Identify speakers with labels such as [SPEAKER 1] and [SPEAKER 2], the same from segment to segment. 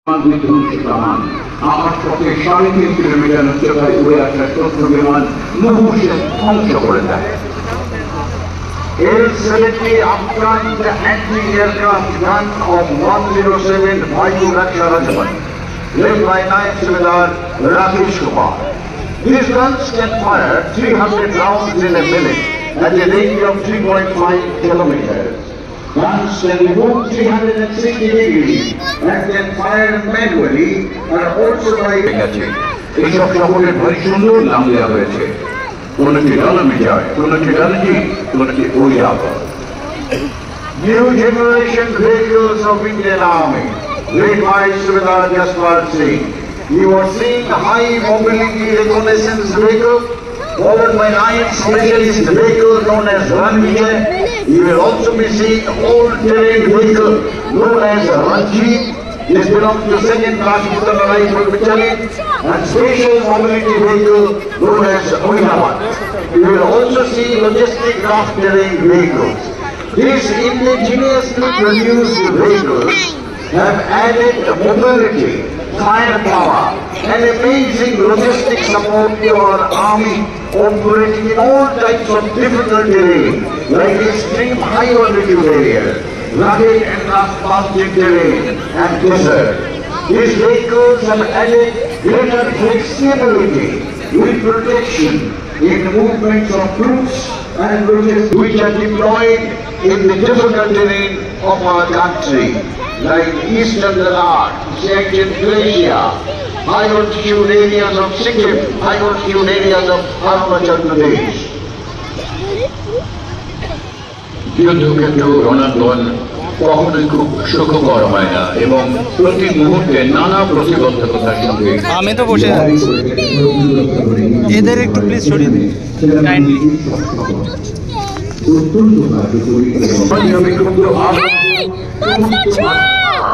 [SPEAKER 1] আমার পক্ষে 3.5 কিলোমিটার উচ্চতায় উড়ে আসা শত্রু বিমান মুহূর্তে ধ্বংস করে দেয়।
[SPEAKER 2] Il-70 Afghan anti-aircraft gun of 107 Vayu Raksha Regiment, led by 9th Subedar Rakesh Kumar. These guns can fire 300 rounds in a minute at a range of 3.5 kilometers. Guns can move 360 degrees and can fire manually and also by
[SPEAKER 1] এইসব সকলের ভারী সুন্দর নাম দেওয়া হয়েছে। কোনটি ডানা বিজয়, কোনটি ডানজি, কোনটি ওয়াবা।
[SPEAKER 2] New generation vehicles of Indian Army, led by Subedar Jaspal Singh. You are seeing a high mobility reconnaissance vehicle, followed by 9th specialist vehicle known as Ranvijay. You will also be seeing all-terrain vehicle known as Ranjit. This belongs to 2nd class Eastern Rifle Battalion, and special mobility vehicle known as Oinamat. You will also see logistic craft-terrain vehicles. These indigenously produced vehicles have added mobility, firepower, and amazing logistic support to our army operating in all types of difficult terrain, like extreme high altitude areas, rugged and rough terrain, and desert. These vehicles have added greater flexibility with protection in movements of troops and which are deployed in the difficult terrain of our country, like eastern Ladakh, Siachen Glacier, high altitude areas of Sikkim, high altitude areas of Arunachal Pradesh.
[SPEAKER 1] যুদ্ধক্ষেত্র রণাঙ্গন কখনোই খুব সুখকর হয় না এবং প্রতি মুহূর্তে নানা প্রতিবন্ধকতার সঙ্গে
[SPEAKER 3] আমি তো বসে এদের একটু প্লিজ সরিয়ে দিন কাইন্ডলি।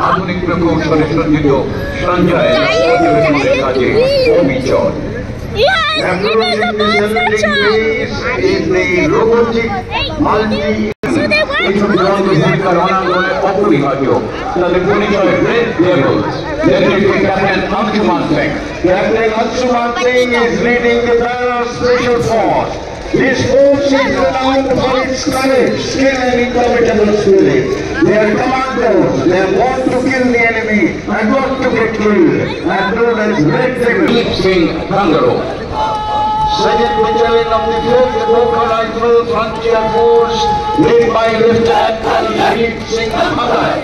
[SPEAKER 1] আধুনিক প্রকৌশলে সজ্জিত সঞ্জয় পর্যবেক্ষণের কাজে অবিচল। অপরিহার্য তাদের পরিচয় red Devil's. Captain Anshuman Singh.
[SPEAKER 2] Captain Anshuman Singh is leading the Para Special Force. This force is renowned for its courage, skill and indomitable spirit. They are commandos. They want to kill the enemy and not to get killed, and known as Red Devil.
[SPEAKER 1] Deep Singh Kangaroo.
[SPEAKER 2] Second Battalion of the 5th Local Rifle Frontier Force, led by Lieutenant Deep Singh Matai.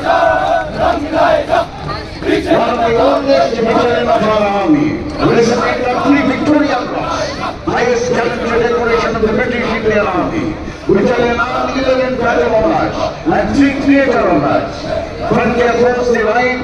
[SPEAKER 2] One of the oldest battalion of our army, receiving the three Victoria Cross, highest gallantry decoration of the British Indian Army. Battalion armed 11 battle honours and 3 theatre honours. Frontier Force, the right,